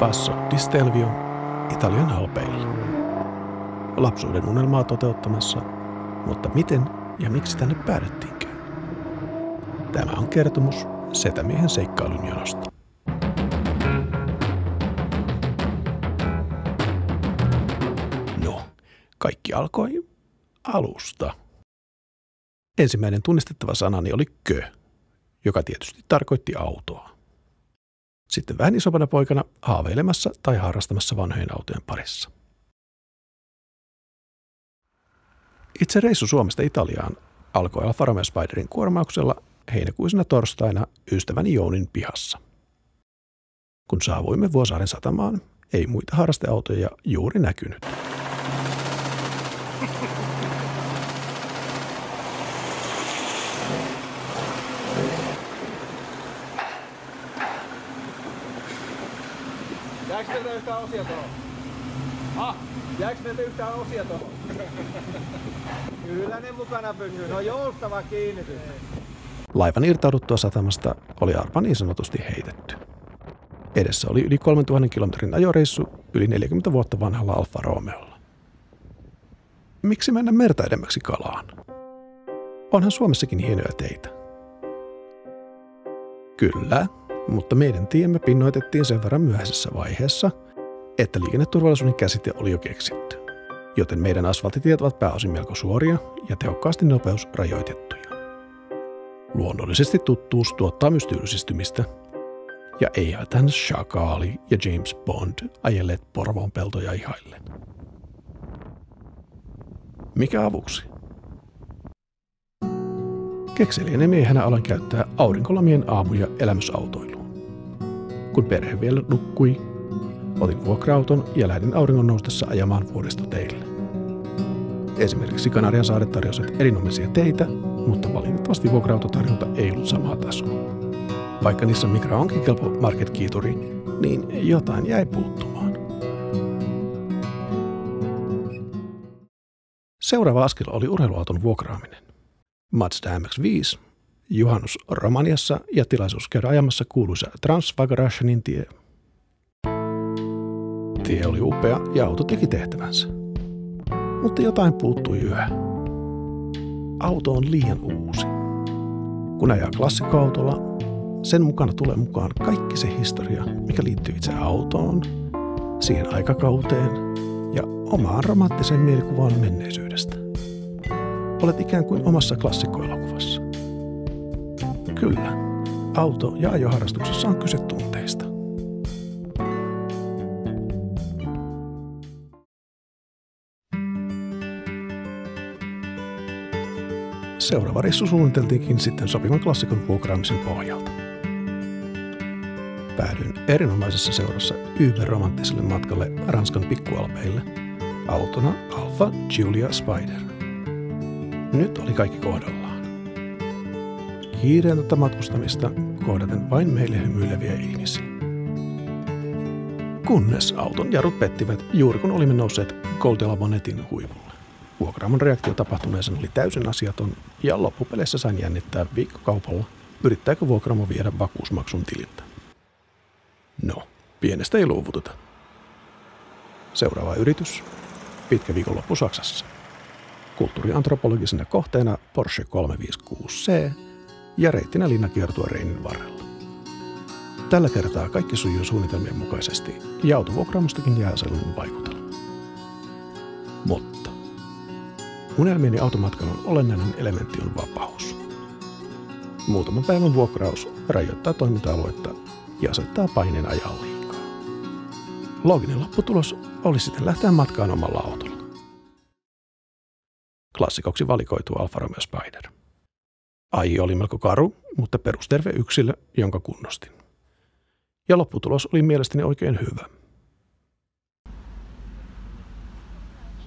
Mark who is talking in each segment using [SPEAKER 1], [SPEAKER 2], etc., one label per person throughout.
[SPEAKER 1] Passo di Stelvio, Italian alpeilla. Lapsuuden unelmaa toteuttamassa, mutta miten ja miksi tänne päädyttiinkään? Tämä on kertomus Setämiehen seikkailun jonosta. No, kaikki alkoi alusta. Ensimmäinen tunnistettava sanani oli kö, joka tietysti tarkoitti autoa. Sitten vähän isompana poikana haaveilemassa tai harrastamassa vanhojen autojen parissa. Itse reissu Suomesta Italiaan alkoi Alfa Romeo Spiderin kuormauksella heinäkuisena torstaina ystäväni Jounin pihassa. Kun saavuimme Vuosaaren satamaan, ei muita harrasteautoja juuri näkynyt.
[SPEAKER 2] Jääkö meiltä yhtään osia tuohon? Jääkö meiltä yhtään osia tuohon? Kyllä ne mukana pysyy. No joustava kiinnitys.
[SPEAKER 1] Laivan irtauduttua satamasta oli arpa niin sanotusti heitetty. Edessä oli yli 3000 kilometrin ajoreissu yli 40 vuotta vanhalla Alfa Romeolla. Miksi mennä merta edemmäksi kalaan? Onhan Suomessakin hienoja teitä. Kyllä, mutta meidän tiemme pinnoitettiin sen verran myöhäisessä vaiheessa, että liikenneturvallisuuden käsite oli jo keksitty, joten meidän asfalttitiet ovat pääosin melko suoria ja tehokkaasti nopeusrajoitettuja. Luonnollisesti tuttuus tuottaa myös tylsistymistä, ja eiväthän Chagall ja James Bond ajelleet Porvoon peltoja ihaillen. Mikä avuksi? Kekseliäinen miehenä alan käyttää aurinkolamien aamuja elämysautoiluun. Kun perhe vielä nukkui, otin vuokra-auton ja lähdin auringon noustessa ajamaan vuoristoteille. Esimerkiksi Kanariansaaret tarjosivat erinomaisia teitä, mutta valitettavasti vuokra-autotarjonta ei ollut samaa tasoa. Vaikka Nissan Micra onkin kelpo market-kiituri, niin jotain jäi puuttumaan. Seuraava askel oli urheiluauton vuokraaminen. Mazda MX-5, juhannus Romaniassa ja tilaisuus käydä ajamassa kuuluisa Transfagarationin tie. Tie oli upea ja auto teki tehtävänsä. Mutta jotain puuttui yhä. Auto on liian uusi. Kun ajaa klassikkoautolla, sen mukana tulee mukaan kaikki se historia, mikä liittyy itse autoon, siihen aikakauteen ja omaan romanttiseen mielikuvaan menneisyydestä. Olet ikään kuin omassa klassikkoelokuvassa. Kyllä, auto- ja ajoharrastuksessa on kyse tunteista. Seuraava reissu suunniteltiinkin sitten sopivan klassikon vuokraamisen pohjalta. Päädyin erinomaisessa seurassa yberromanttiselle matkalle Ranskan pikkualpeille, autona Alfa Giulia Spider. Nyt oli kaikki kohdallaan. Kiireetöntä matkustamista kohdaten vain meille hymyileviä ihmisiä. Kunnes auton jarrut pettivät juuri kun olimme nousseet Col de la Bonnetin huipulle. Vuokraamon reaktio tapahtuneeseen oli täysin asiaton ja loppupeleissä sain jännittää viikkokaupalla, yrittääkö vuokraamo viedä vakuusmaksun tililtä. No, pienestä ei luovuteta. Seuraava yritys, pitkä viikonloppu Saksassa. Kulttuuriantropologisena kohteena Porsche 356C ja reittinä linnakiertua Reinin varrella. Tällä kertaa kaikki sujuu suunnitelmien mukaisesti ja autovuokraamostakin jää sellainen vaikutelma. Mutta unelmieni automatkalon olennainen elementti on vapaus. Muutaman päivän vuokraus rajoittaa toiminta-aluetta ja asettaa paineen ajaa liikaa. Looginen lopputulos oli sitten lähteä matkaan omalla autolla. Klassikoksi valikoituu Alfa Romeo Spider. Ai oli melko karu, mutta perusterve yksilö, jonka kunnostin. Ja lopputulos oli mielestäni oikein hyvä.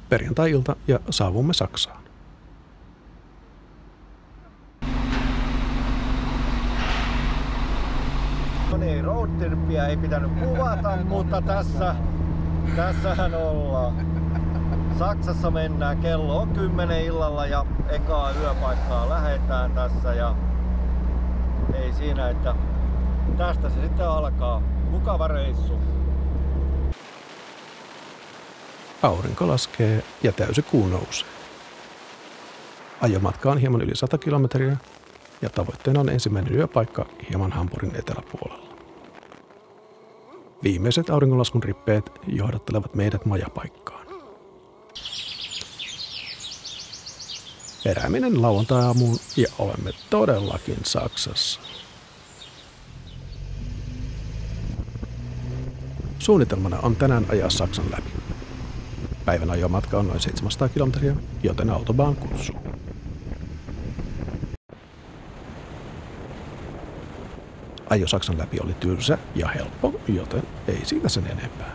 [SPEAKER 1] Perjantai-ilta ja saavumme Saksaan.
[SPEAKER 2] No niin, roadtrippiä ei pitänyt kuvata, mutta tässähän ollaan. Saksassa mennään, kello on 10 illalla ja ekaa yöpaikkaa lähetään tässä ja ei siinä, että tästä se sitten alkaa. Mukava reissu.
[SPEAKER 1] Aurinko laskee ja täysi kuu nousee. Ajomatka on hieman yli 100 kilometriä ja tavoitteena on ensimmäinen yöpaikka hieman Hampurin eteläpuolella. Viimeiset auringonlaskun rippeet johdattelevat meidät majapaikkaan. Herääminen lauantai-aamuun ja olemme todellakin Saksassa. Suunnitelmana on tänään ajaa Saksan läpi. Päivän ajomatka on noin 700 kilometriä, joten autobahn kutsuu. Ajo Saksan läpi oli tylsä ja helppo, joten ei siitä sen enempää.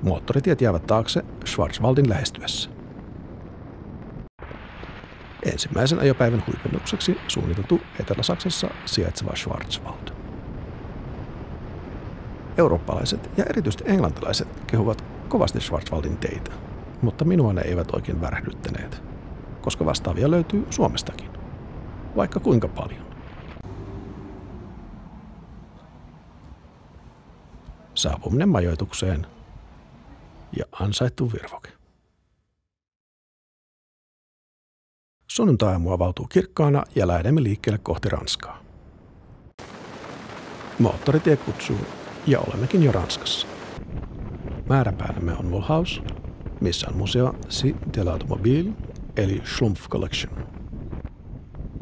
[SPEAKER 1] Moottoritiet jäävät taakse Schwarzwaldin lähestyessä. Ensimmäisen ajopäivän huipennukseksi suunniteltu Etelä-Saksassa sijaitseva Schwarzwald. Eurooppalaiset ja erityisesti englantilaiset kehuvat kovasti Schwarzwaldin teitä, mutta minua ne eivät oikein värähdyttäneet, koska vastaavia löytyy Suomestakin, vaikka kuinka paljon. Saapuminen majoitukseen ja ansaittu virvoke. Sunnuntai-aamu avautuu kirkkaana ja lähdemme liikkeelle kohti Ranskaa. Moottoritie kutsuu ja olemmekin jo Ranskassa. Määränpäällämme on Mulhouse, missä on museo Cité de l'Automobile eli Schlumpf Collection.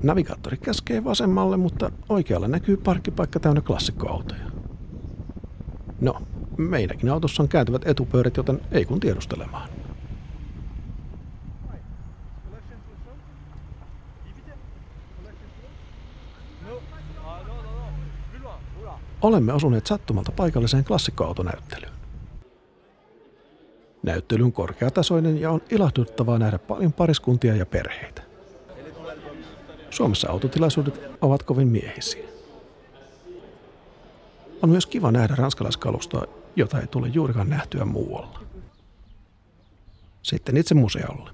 [SPEAKER 1] Navigaattori käskee vasemmalle, mutta oikealla näkyy parkkipaikka täynnä klassikkoautoja. No, meidänkin autossa on kääntyvät etupyörät, joten ei kun tiedustelemaan. Olemme osuneet sattumalta paikalliseen klassikkoautonäyttelyyn. Näyttely on korkeatasoinen ja on ilahduttavaa nähdä paljon pariskuntia ja perheitä. Suomessa autotilaisuudet ovat kovin miehisiä. On myös kiva nähdä ranskalaiskalustoa, jota ei tule juurikaan nähtyä muualla. Sitten itse museolle.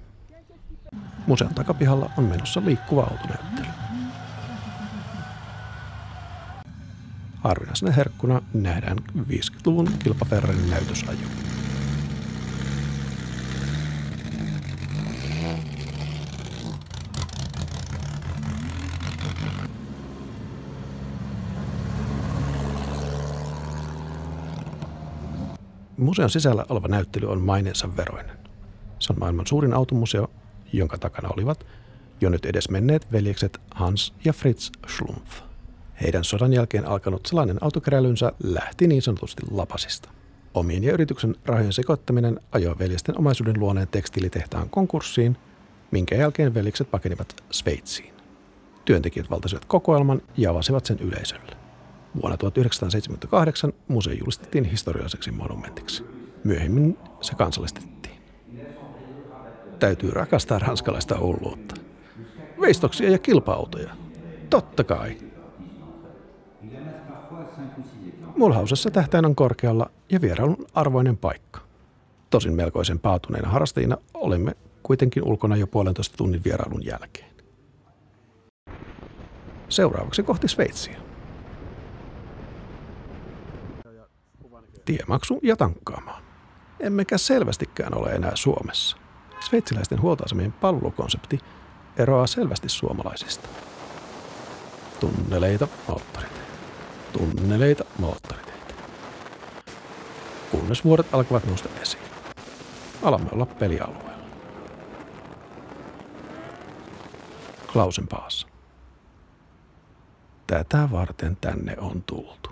[SPEAKER 1] Museon takapihalla on menossa liikkuva autonäyttely. Harvinaisena herkkuna nähdään 50-luvun kilpaferrarin näytösajo. Museon sisällä oleva näyttely on maineensa veroinen. Se on maailman suurin automuseo, jonka takana olivat jo nyt edesmenneet veljekset Hans ja Fritz Schlumpf. Heidän sodan jälkeen alkanut salainen autokeräilynsä lähti niin sanotusti lapasista. Omien ja yrityksen rahojen sekoittaminen ajoi veljesten omaisuuden luoneen tekstiilitehtaan konkurssiin, minkä jälkeen veljekset pakenivat Sveitsiin. Työntekijät valtasivat kokoelman ja avasivat sen yleisölle. Vuonna 1978 museo julistettiin historialliseksi monumentiksi. Myöhemmin se kansallistettiin. Täytyy rakastaa ranskalaista hulluutta. Veistoksia ja kilpa-autoja. Totta kai. Mulhousessa tähtäin on korkealla ja vierailun arvoinen paikka. Tosin melkoisen paatuneina harrastajina olemme kuitenkin ulkona jo 1,5 tunnin vierailun jälkeen. Seuraavaksi kohti Sveitsiä. Tiemaksu ja tankkaamaan. Emmekä selvästikään ole enää Suomessa. Sveitsiläisten huoltoasemien palvelukonsepti eroaa selvästi suomalaisista. Tunneleita, moottoriteitä. Tunneleita, moottoriteitä. Kunnes vuodet alkavat nousta esiin. Alamme olla pelialueella. Klausenpaassa. Tätä varten tänne on tultu.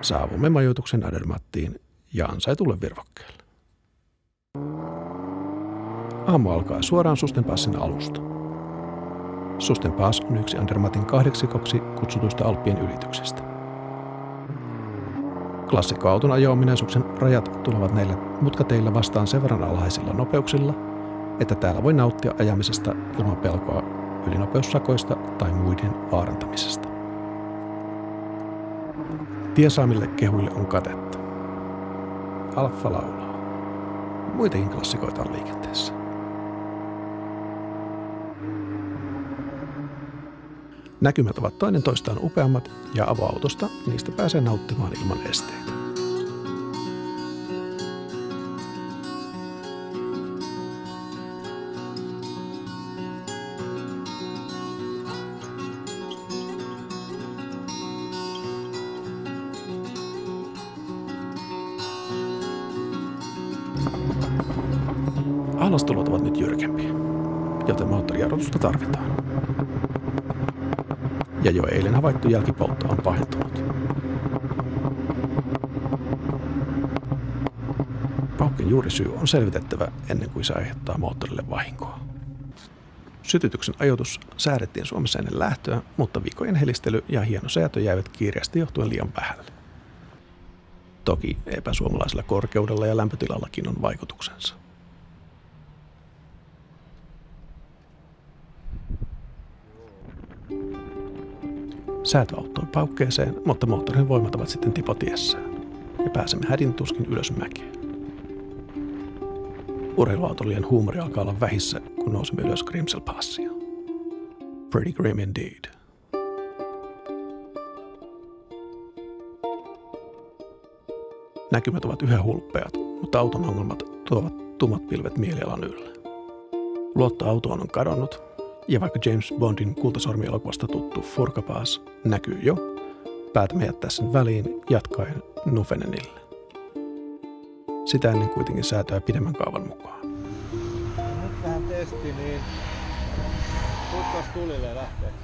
[SPEAKER 1] Saavumme majoituksen Andermattiin ja ansaitulle virvokkeelle. Aamu alkaa suoraan Sustenpassin alusta. Sustenpass on yksi Andermatin 8 kutsutuista Alppien ylityksistä. Klassikkoauton ajo-ominaisuuksien rajat tulevat näillä mutkateillä vastaan sen verran alhaisilla nopeuksilla, että täällä voi nauttia ajamisesta ilman pelkoa ylinopeussakoista tai muiden vaarantamisesta. Tiesaamille kehuille on katetta. Alfa laulaa. Muitakin klassikoita on liikenteessä. Näkymät ovat toinen toistaan upeammat ja avoautosta niistä pääsee nauttimaan ilman esteitä. Alastulot ovat nyt jyrkempiä, joten moottorijarrutusta tarvitaan. Ja jo eilen havaittu jälkipoltto on pahentunut. Paukkeen juurisyy on selvitettävä ennen kuin se aiheuttaa moottorille vahinkoa. Sytytyksen ajoitus säädettiin Suomessa ennen lähtöä, mutta viikkojen helistely ja hieno säätö jäivät kiireesti johtuen liian vähälle. Toki epäsuomalaisella korkeudella ja lämpötilallakin on vaikutuksensa. Säätö auttoi paukkeeseen, mutta moottorin voimat ovat sitten tipotiessään ja pääsemme hädin tuskin ylös mäkeen. Urheiluautoilija huumori alkaa olla vähissä, kun nousemme ylös Grimsel Passia. Pretty grim indeed. Näkymät ovat yhä hulppeat, mutta auton ongelmat tuovat tummat pilvet mielialan ylle. Luotto autoon on kadonnut, ja vaikka James Bondin Kultasormi-elokuvasta tuttu Furka-Pass näkyy jo, päätämme jättää sen väliin jatkaen Nufvenenille. Sitä ennen kuitenkin säätöä pidemmän kaavan mukaan.
[SPEAKER 2] Nyt vähän testi, niin tutkas tulille lähteeksi.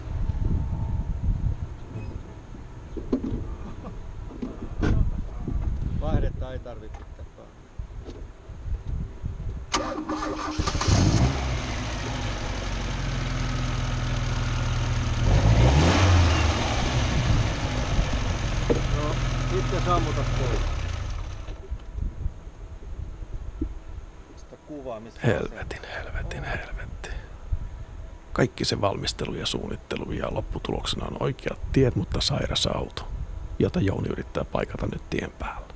[SPEAKER 2] Vaihdetta ei tarvitse tapaa. No, sitten sammuta pois.
[SPEAKER 1] Helvetin. Kaikki se valmistelu ja suunnittelu ja lopputuloksena on oikeat tiet, mutta sairas auto, jota Jouni yrittää paikata nyt tien päällä.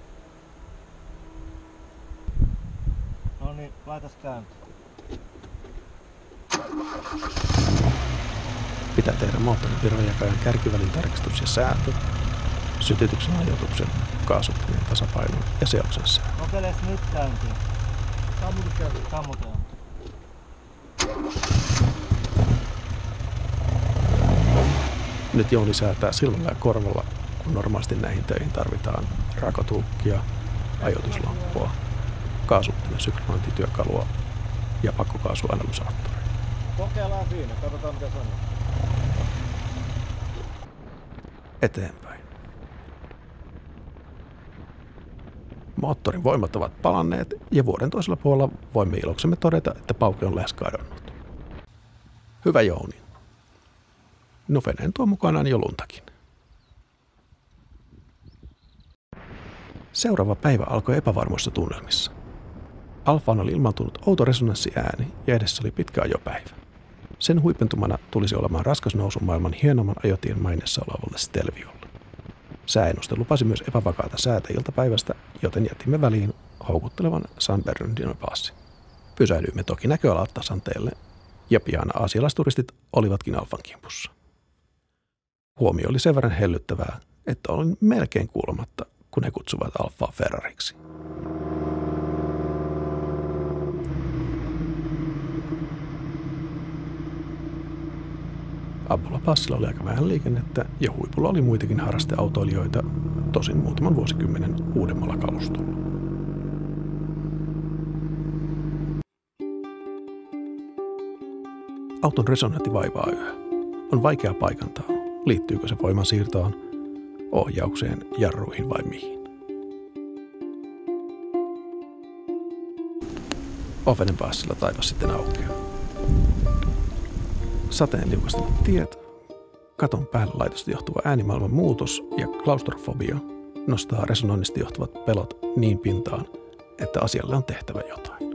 [SPEAKER 2] No niin, laitas kääntöön.
[SPEAKER 1] Pitää tehdä moottorin virranjakajan kärkivälin tarkistus ja säätö, sytytyksen ajoituksen, kaasuttimien tasapainon ja seoksen sää.
[SPEAKER 2] Kokeiles nyt käyntiin. Sammutaan.
[SPEAKER 1] Nyt Jouni säätää silmällä ja korvalla, kun normaalisti näihin töihin tarvitaan rakotulkkia, ajoituslampua, kaasuttimen synkronointityökalua ja pakkokaasuanalysaattori.
[SPEAKER 2] Kokeillaan siinä, katsotaan mitä sanoo.
[SPEAKER 1] Eteenpäin. Moottorin voimat ovat palanneet ja vuoden toisella puolella voimme iloksemme todeta, että pauke on lähes kadonnut. Hyvä Jouni. Nufenen tuo mukanaan jo luntakin. Seuraava päivä alkoi epävarmoissa tunnelmissa. Alfaan oli ilmaantunut outo resonanssiääni ja edessä oli pitkä ajopäivä. Sen huipentumana tulisi olemaan raskas nousu maailman hienomman ajotien maineessa olevalle Stelviolle. Sääennuste lupasi myös epävakaata säätä iltapäivästä, joten jätimme väliin houkuttelevan San Bernardino Passin. Pysähdyimme toki näköalat tasanteelle, ja pian aasialaisturistit olivatkin Alfan kimpussa. Huomio oli sen verran hellyttävää, että olin melkein kuulematta, kun he kutsuvat Alfaa Ferrariksi. Abulla Passilla oli aika vähän liikennettä ja huipulla oli muitakin harrasteautoilijoita, tosin muutaman vuosikymmenen uudemmalla kalustolla. Auton resonantti vaivaa yhä. On vaikea paikantaa, liittyykö se voimansiirtoon, ohjaukseen, jarruihin vai mihin. Ovenen Passilla taivas sitten aukeaa. Sateen liukastavat tiet, katon päällä laitosta johtuva äänimaailman muutos ja klaustrofobia nostaa resonoinnista johtuvat pelot niin pintaan, että asialle on tehtävä jotain.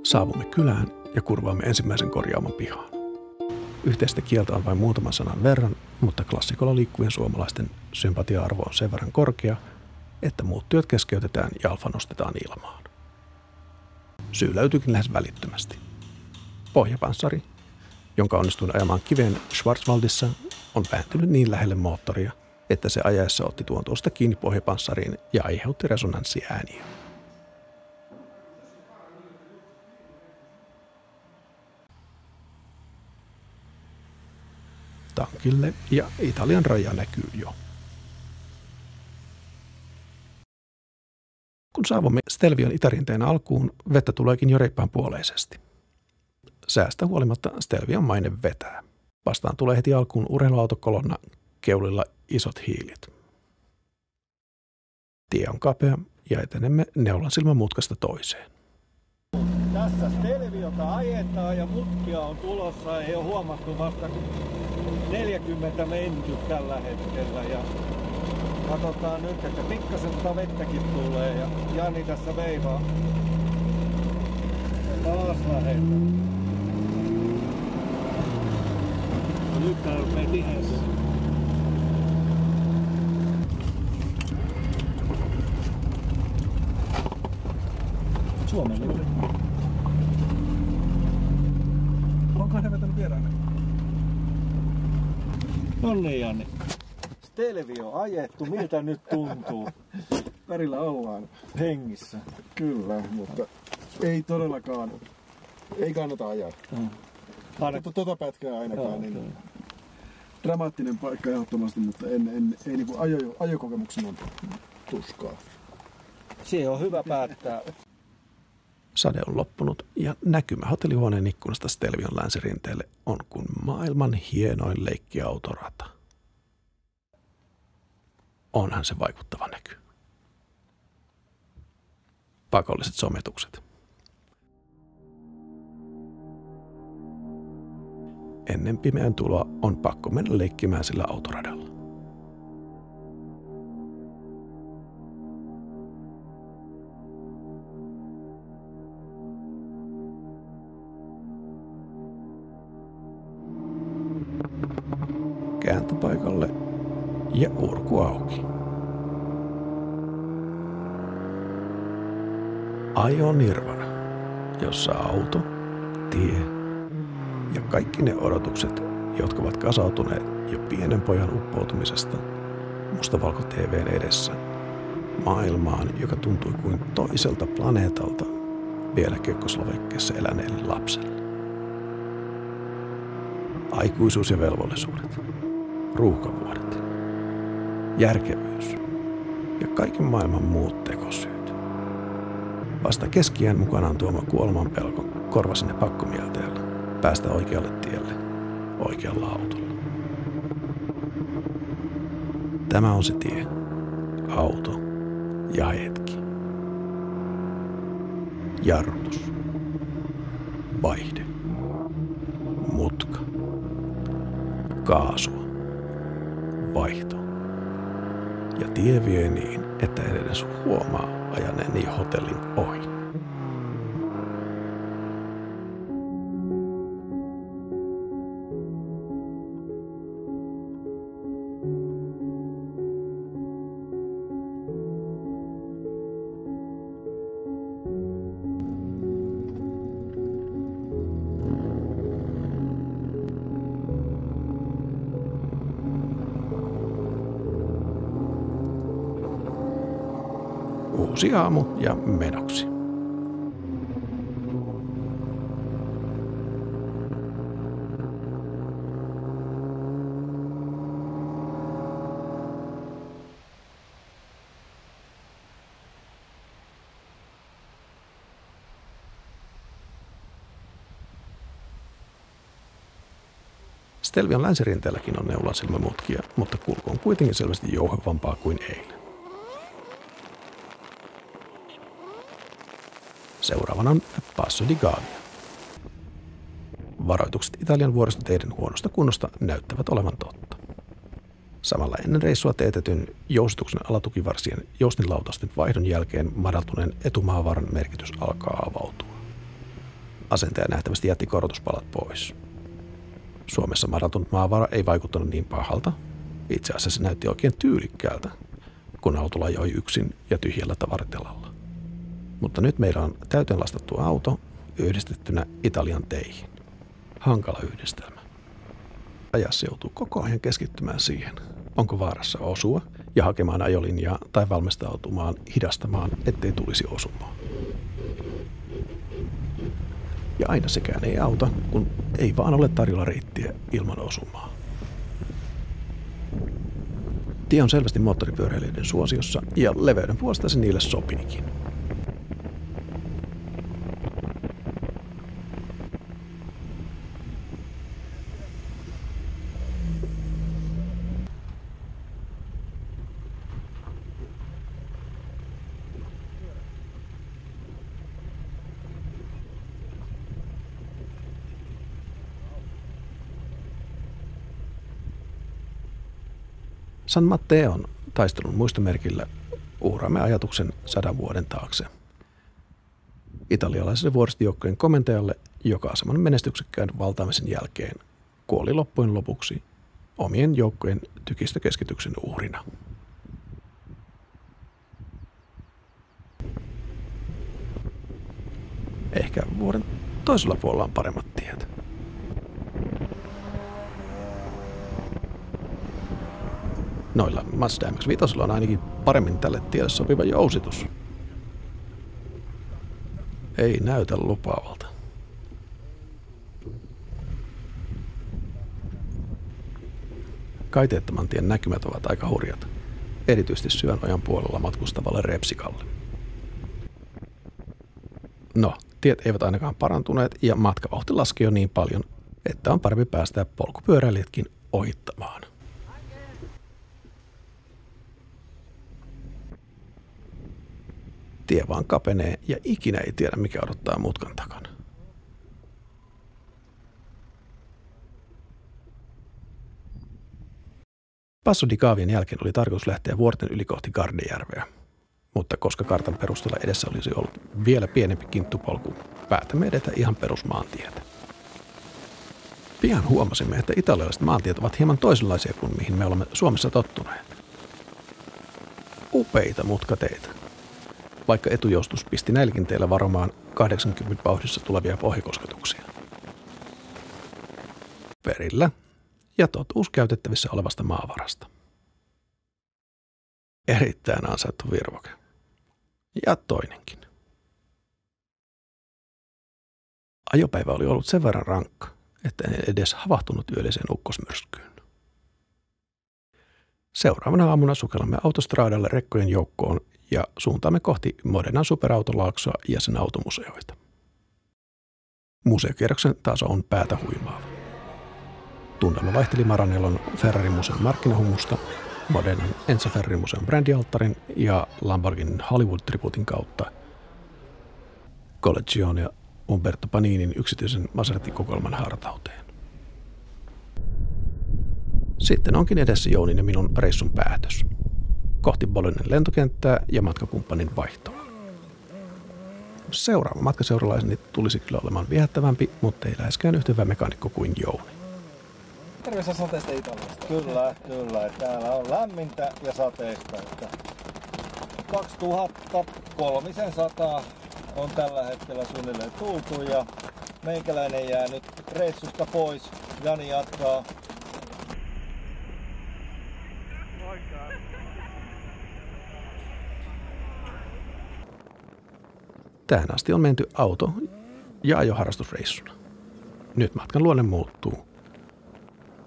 [SPEAKER 1] Saavumme kylään ja kurvaamme ensimmäisen korjaaman pihaan. Yhteistä kieltä on vain muutaman sanan verran, mutta klassikolla liikkuvien suomalaisten sympatia-arvo on sen verran korkea, että muut työt keskeytetään ja alfa nostetaan ilmaan. Syy löytyykin lähes välittömästi. Pohjapanssari, jonka onnistuin ajamaan kiveen Schwarzwaldissa, on vääntynyt niin lähelle moottoria, että se ajaessa otti tuon tuosta kiinni pohjapanssariin ja aiheutti resonanssiääniä. Tankille ja Italian raja näkyy jo. Kun saavumme Stelvion itärinteen alkuun, vettä tuleekin jo reippaan puoleisesti. Säästä huolimatta Stelvion maine vetää. Vastaan tulee heti alkuun urheiluautokolonna, keulilla isot hiilit. Tie on kapea ja etenemme neulansilman mutkasta toiseen.
[SPEAKER 2] Tässä Stelviota ajetaan ja mutkia on tulossa. Ei ole huomattu vasta 40 menty tällä hetkellä. Ja katsotaan nyt, että pikkasen vettäkin tulee ja Jani tässä veivaa. Taas lähdetään. Nyt täällä rupeaa tiheästi. Suomessa.
[SPEAKER 3] Onko ne vetänyt vieraille?
[SPEAKER 2] Noniin Jani. Stelvio ajettu, miltä nyt tuntuu?
[SPEAKER 3] Perillä ollaan.
[SPEAKER 2] Hengissä.
[SPEAKER 3] Kyllä, mutta ei todellakaan. Ei kannata ajaa. Tuota pätkää ainakaan. Niin dramaattinen paikka ehdottomasti, mutta ei niin ajokokemuksen on tuskaa.
[SPEAKER 2] Siihen on hyvä päättää.
[SPEAKER 1] Sade on loppunut ja näkymä hotellihuoneen ikkunasta Stelvion länsirinteelle on kuin maailman hienoin leikkiautorata. Onhan se vaikuttava näky. Pakolliset sometukset. Ennen pimeän tuloa on pakko mennä leikkimään sillä autoradalla. Kääntöpaikalle ja urku auki. Ajo nirvana, jossa auto, tie ja kaikki ne odotukset, jotka ovat kasautuneet jo pienen pojan uppoutumisesta mustavalko-TV:n edessä maailmaan, joka tuntui kuin toiselta planeetalta vielä Kekkoslovakiassa eläneelle lapselle. Aikuisuus ja velvollisuudet, ruuhkavuodet, järkevyys ja kaiken maailman muut tekosyyt. Vasta keskiään mukanaan tuoma kuoleman pelko korvasi ne pakkomielteellä päästä oikealle tielle oikealla autolla. Tämä on se tie, auto ja hetki. Jarrutus, vaihde, mutka, kaasua, vaihto. Ja tie vie niin, että en edes huomaa ajaneeni hotellin ohi. Uusi aamu ja menoksi. Stelvion länsirinteelläkin on neulansilmämutkia, mutta kulku on kuitenkin selvästi jouhevampaa kuin eilen. Seuraavana on Passo di Gavia. Varoitukset Italian vuoristoteiden huonosta kunnosta näyttävät olevan totta. Samalla ennen reissua teetetyn jousituksen alatukivarsien joustinlautausten vaihdon jälkeen madaltuneen etumaavaran merkitys alkaa avautua. Asentaja nähtävästi jätti korotuspalat pois. Suomessa madaltunut maavara ei vaikuttanut niin pahalta. Itse asiassa se näytti oikein tyylikkäältä, kun autolla ajoi yksin ja tyhjällä tavaritelalla. Mutta nyt meillä on täyteen lastattu auto yhdistettynä Italian teihin. Hankala yhdistelmä. Ajassa joutuu koko ajan keskittymään siihen, onko vaarassa osua ja hakemaan ajolinjaa tai valmistautumaan hidastamaan, ettei tulisi osumaan. Ja aina sekään ei auta, kun ei vaan ole tarjolla reittiä ilman osumaa. Tie on selvästi moottoripyöräilijöiden suosiossa ja leveyden puolesta se niille sopiikin. San Matteon taistelun muistomerkillä uhraamme ajatuksen 100 vuoden taakse. Italialaiselle vuoristojoukkojen komentajalle, joka aseman menestyksekkään valtaamisen jälkeen kuoli loppujen lopuksi omien joukkojen tykistökeskityksen uhrina. Ehkä vuoden toisella puolella on paremmat tiet. Noilla Mazda MX-5 on ainakin paremmin tälle tielle sopiva jousitus. Ei näytä lupaavalta. Kaiteettoman tien näkymät ovat aika hurjat, erityisesti Syönojan puolella matkustavalle repsikalle. No, tiet eivät ainakaan parantuneet ja matkavauhti laski jo niin paljon, että on parempi päästää polkupyöräilijätkin ohittamaan. Tie vaan kapenee ja ikinä ei tiedä, mikä odottaa mutkan takana. Passo di Gavien jälkeen oli tarkoitus lähteä vuorten yli kohti Gardejärveä, mutta koska kartan perusteella edessä olisi ollut vielä pienempi kinttupolku, päätämme edetä ihan perusmaantietä. Pian huomasimme, että italialaiset maantiet ovat hieman toisenlaisia kuin mihin me olemme Suomessa tottuneet. Upeita mutkateitä. Vaikka etujoustus pisti näilläkin teillä varomaan 80 vauhdissa tulevia pohjakosketuksia. Perillä ja totuus käytettävissä olevasta maavarasta. Erittäin ansaittu virvoke. Ja toinenkin. Ajopäivä oli ollut sen verran rankka, että en edes havahtunut yölliseen ukkosmyrskyyn. Seuraavana aamuna sukellamme autostraadalle rekkojen joukkoon ja suuntaamme kohti Modenan superautolaaksoa ja sen automuseoita. Museokierroksen taso on päätä huimaava. Tunnelma vaihteli Maranellon Ferrari-museon markkinahumusta, Modenan Enzo Ferrari-museon brändialttarin ja Lamborghinin Hollywood-tribuutin kautta Collegione Umberto Paninin yksityisen Maserati-kokoelman hartauteen. Sitten onkin edessä Jounin ja minun reissun päätös. Kohti Bolognan lentokenttää ja matkakumppanin vaihtoa. Seuraava matkaseuralaiseni tulisi kyllä olemaan viehättävämpi, mutta ei läheskään yhtä hyvä mekaanikko kuin Jouni.
[SPEAKER 3] Terveisiä sateista Italiasta.
[SPEAKER 2] Kyllä. Täällä on lämmintä ja sateista. 2300 on tällä hetkellä suunnilleen tultu ja meikäläinen jää nyt reissusta pois. Jani jatkaa.
[SPEAKER 1] Tähän asti on menty auto- ja ajoharrastusreissuna. Nyt matkan luonne muuttuu.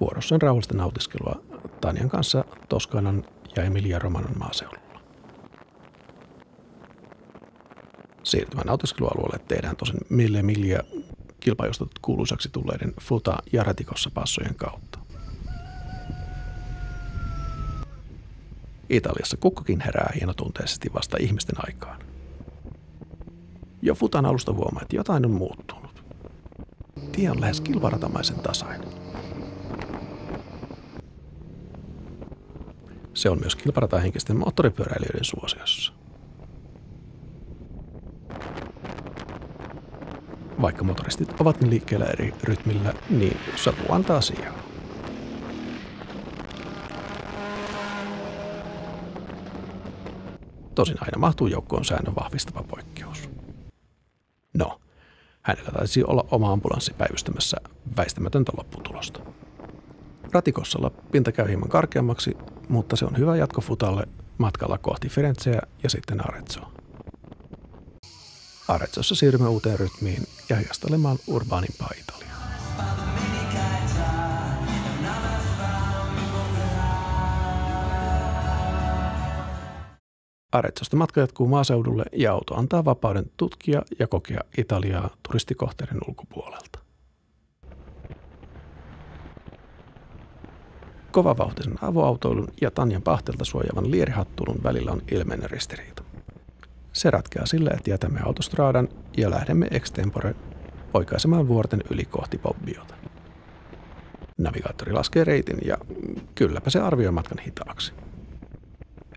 [SPEAKER 1] Vuorossa on rauhallista nautiskelua Tanjan kanssa Toskanan ja Emilia-Romanon maaseudulla. Siirtymän nautiskelualueelle tehdään tosin Mille Miglia kilpailustut kuuluisaksi tulleiden Futa ja Ratikossa passojen kautta. Italiassa kukkokin herää hienotunteisesti vasta ihmisten aikaan. Jo Futan alusta huomaa, että jotain on muuttunut. Tie on lähes kilparatamaisen tasainen. Se on myös kilparatahenkisten moottoripyöräilijöiden suosiossa. Vaikka motoristit ovatkin liikkeellä eri rytmillä, niin savu antaa sijaa. Tosin aina mahtuu joukkoon säännön vahvistava poikkeus. No, hänellä taisi olla oma ambulanssi päivystämässä väistämätöntä lopputulosta. Ratikossalla pinta käy hieman karkeammaksi, mutta se on hyvä jatko futalle matkalla kohti Firenzeä ja sitten Arezzoa. Arezzossa siirrymme uuteen rytmiin ja hiastelemaan urbaanimpaa Italiaa. Arezzosta matka jatkuu maaseudulle ja auto antaa vapauden tutkia ja kokea Italiaa turistikohteiden ulkopuolelta. Kovavauhtisen avoautoilun ja Tanjan Pahtelta suojaavan lierihattuilun välillä on ilmeinen ristiriita. Se ratkeaa sillä, että jätämme autostraadan ja lähdemme extempore oikaisemaan vuorten yli kohti Bobbiota. Navigaattori laskee reitin ja kylläpä se arvioi matkan hitaaksi.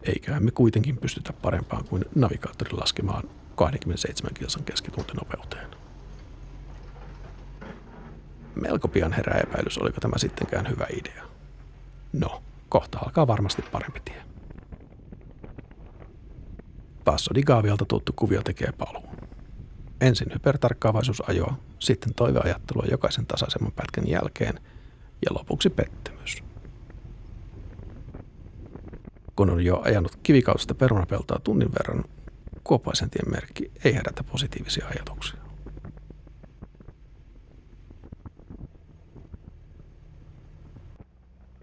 [SPEAKER 1] Eiköhän me kuitenkin pystytä parempaan kuin navigaattori laskemaan 27 kilsan keskitunntinopeuteen. Melko pian herää epäilys, oliko tämä sittenkään hyvä idea. No, kohta alkaa varmasti parempi tie. Passo di Gavialta tuttu kuvio tekee paluun. Ensin hypertarkkaavaisuusajoa, sitten toiveajattelua jokaisen tasaisemman pätkän jälkeen ja lopuksi pettymys. Kun on jo ajanut kivikautista perunapeltoa tunnin verran, Kuopaisen tien merkki ei herätä positiivisia ajatuksia.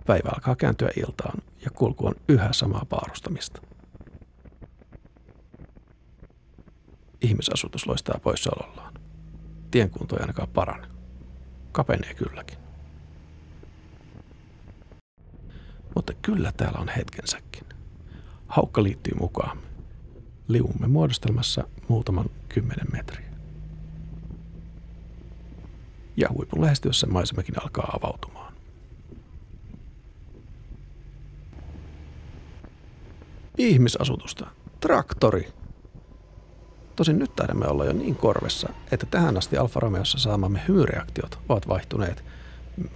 [SPEAKER 1] Päivä alkaa kääntyä iltaan ja kulku on yhä samaa paarustamista. Ihmisasutus loistaa poissaolollaan. Tien kunto ei ainakaan parane. Kapenee kylläkin. Mutta kyllä täällä on hetkensäkin. Haukka liittyy mukaamme. Liumme muodostelmassa muutaman 10 metriä. Ja huipun lähestyessä maisemakin alkaa avautumaan. Ihmisasutusta. Traktori. Tosin nyt taidamme olla jo niin korvessa, että tähän asti Alfa Romeossa saamamme hymyreaktiot ovat vaihtuneet,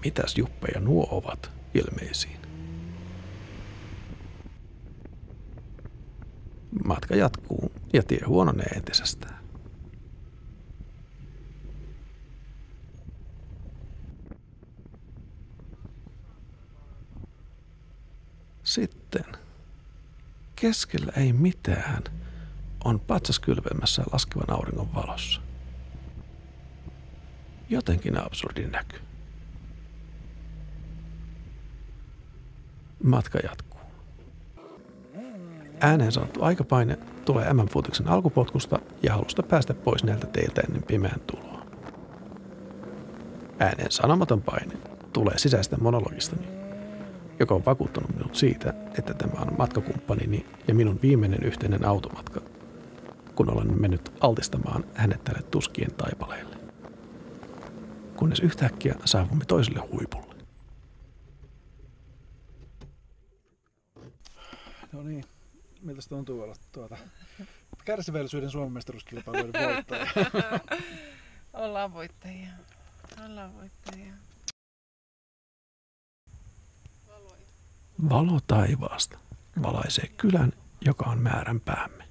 [SPEAKER 1] mitäs juppeja nuo ovat, ilmeisiin. Matka jatkuu ja tie huononee entisestään. Sitten keskellä ei mitään on patsas kylpemässä laskevan auringon valossa. Jotenkin absurdi näky. Matka jatkuu. Ääneen sanottu aikapaine tulee MM-futiksen alkupotkusta ja halusta päästä pois näiltä teiltä ennen pimeän tuloa. Ääneen sanomaton paine tulee sisäistä monologistani, joka on vakuuttanut minut siitä, että tämä on matkakumppanini ja minun viimeinen yhteinen automatka, kun olen mennyt altistamaan hänet tälle tuskien taipaleelle. Kunnes yhtäkkiä saavumme toiselle huipulle.
[SPEAKER 3] No niin, miltä se tuntuu olla kärsivällisyyden Suomen mestaruuskilpailuiden voittaja?
[SPEAKER 4] Ollaan voittajia. Ollaan voittajia.
[SPEAKER 1] Valo taivaasta valaisee kylän, joka on määränpäämme.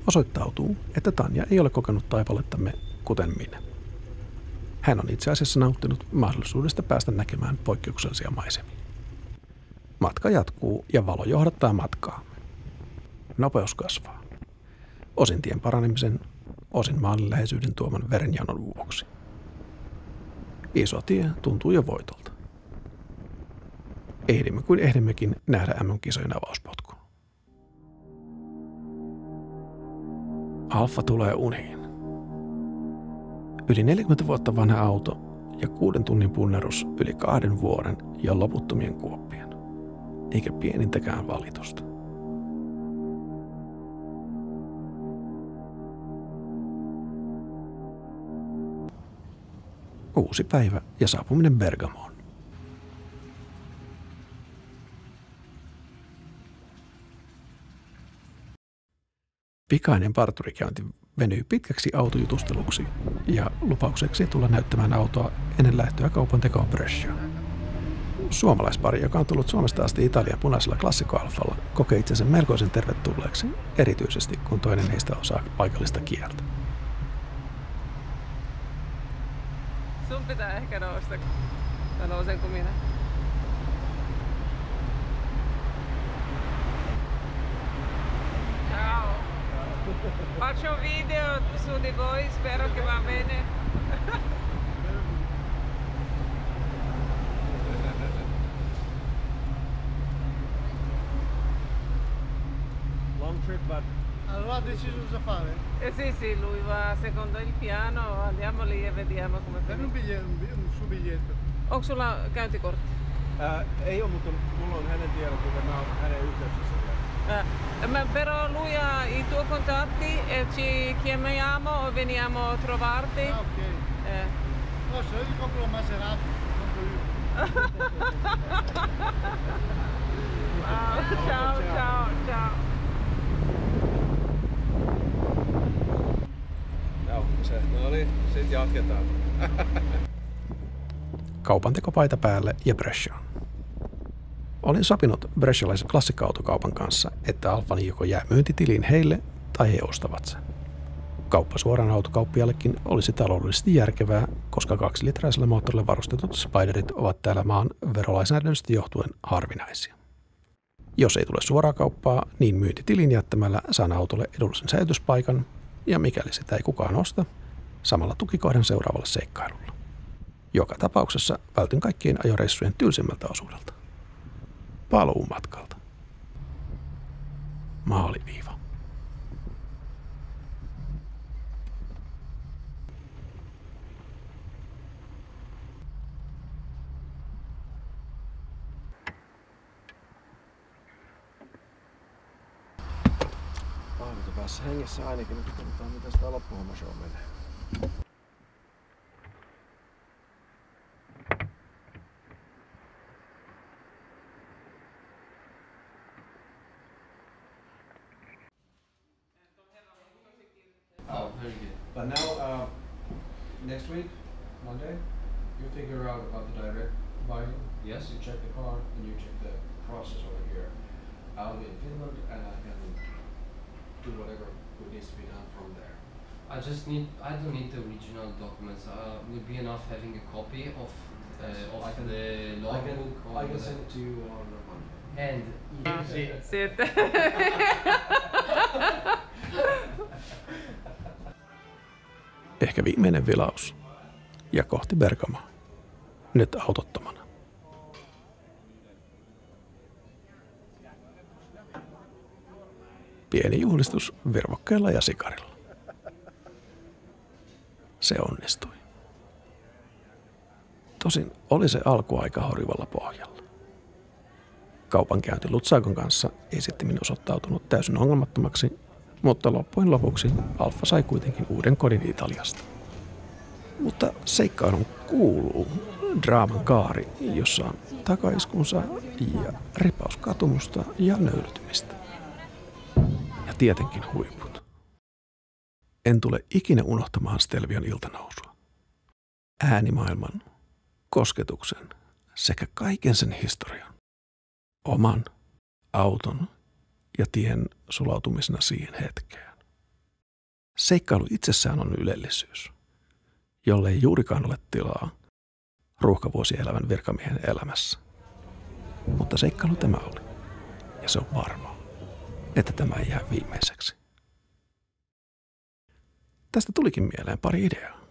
[SPEAKER 1] Osoittautuu, että Tanja ei ole kokenut taipalettamme kuten minä. Hän on itse asiassa nauttinut mahdollisuudesta päästä näkemään poikkeuksellisia maisemia. Matka jatkuu ja valo johdattaa matkaa. Nopeus kasvaa. Osin tien paranemisen, osin maanläheisyyden tuoman verenjanon vuoksi. Iso tie tuntuu jo voitolta. Ehdimme kuin ehdimmekin nähdä MM-kisojen avauspotkuun. Alfa tulee uniin. Yli 40 vuotta vanha auto ja 6 tunnin punnerus yli 2 vuoden ja loputtomien kuoppien. Eikä pienintäkään valitusta. Uusi päivä ja saapuminen Bergamoon. Pikainen parturikäynti venyi pitkäksi autojutusteluksi ja lupaukseksi tulla näyttämään autoa ennen lähtöä kaupan tekoon Bresciaan. Suomalaispari, joka on tullut Suomesta asti Italian punaisella klassikkoalfalla, kokee itsensä melkoisen tervetulleeksi, erityisesti kun toinen heistä osaa paikallista kieltä.
[SPEAKER 4] Sun pitää ehkä nousta. Mä nousen kuin minä. Ciao. Faccio un video su di voi, spero che va bene.
[SPEAKER 2] Long trip, but
[SPEAKER 5] Allora ha deciso cosa fare?
[SPEAKER 4] Sì, lui va secondo il piano, andiamo lì e vediamo come
[SPEAKER 5] Dammi un suo biglietto.
[SPEAKER 4] Onko sulla käyntikortti?
[SPEAKER 2] ei ole, mutta mulla on hänen tiedot, joten mä oon hänen yhteyksissä vielä.
[SPEAKER 4] Però lui ha i tuoi contatti e ci chiamiamo o veniamo a trovarti.
[SPEAKER 5] Ah, ok. No, se io gli compro la Maserati, compro io.
[SPEAKER 4] Ciao.
[SPEAKER 2] Se, no niin, sit jatketaan.
[SPEAKER 1] Kaupantekopaita päälle ja Bresciaan. Olin sopinut brescialaisen klassikko-autokaupan kanssa, että Alfani joko jää myyntitiliin heille tai he ostavat sen. Kauppa suoraan autokauppiallekin olisi taloudellisesti järkevää, koska 2-litraisella moottorilla varustetut Spiderit ovat täällä maan verolainsäädännöstä johtuen harvinaisia. Jos ei tule suoraa kauppaa, niin myyntitilin jättämällä saan autolle edullisen säilytyspaikan, ja mikäli sitä ei kukaan osta, samalla tukikohdan seuraavalle seikkailulla. Joka tapauksessa vältyn kaikkien ajoreissujen tylsimmältä osuudelta. Paluumatkalta. Maaliviiva.
[SPEAKER 3] Ahvita päässä hengessä ainakin, mutta katsotaan miten sitä loppuhommashow menee.
[SPEAKER 6] Oh, very good.
[SPEAKER 2] But now, next week, Monday, you figure out about the direct buying.
[SPEAKER 6] Yes.
[SPEAKER 2] You check the car and you check the process over here. I'll be in Finland and I can do whatever needs to be done from there.
[SPEAKER 6] I don't need the original documents. Would be enough having a copy of the logbook.
[SPEAKER 2] I can send it to you on Monday.
[SPEAKER 6] And
[SPEAKER 4] Sitten.
[SPEAKER 1] Ehkä viimeinen vilaus. Ja kohti Bergamoa. Nyt autottomana. Pieni juhlistus virvokkeella ja sikarilla. Se onnistui. Tosin oli se alkuaika horjuvalla pohjalla. Kaupankäynti Lutsaakon kanssa ei sittemmin osoittautunut täysin ongelmattomaksi, mutta loppujen lopuksi Alfa sai kuitenkin uuden kodin Italiasta. Mutta seikkailun kuuluu draaman kaari, jossa on takaiskunsa ja ripaus katumusta ja nöyrtymistä. Ja tietenkin huiput. En tule ikinä unohtamaan Stelvion iltanousua. Äänimaailman, kosketuksen sekä kaiken sen historian. Oman, auton ja tien sulautumisena siihen hetkeen. Seikkailu itsessään on ylellisyys, jolle ei juurikaan ole tilaa ruuhkavuosia elävän virkamiehen elämässä. Mutta seikkailu tämä oli, ja se on varmaa, että tämä ei jää viimeiseksi. Tästä tulikin mieleen pari ideaa.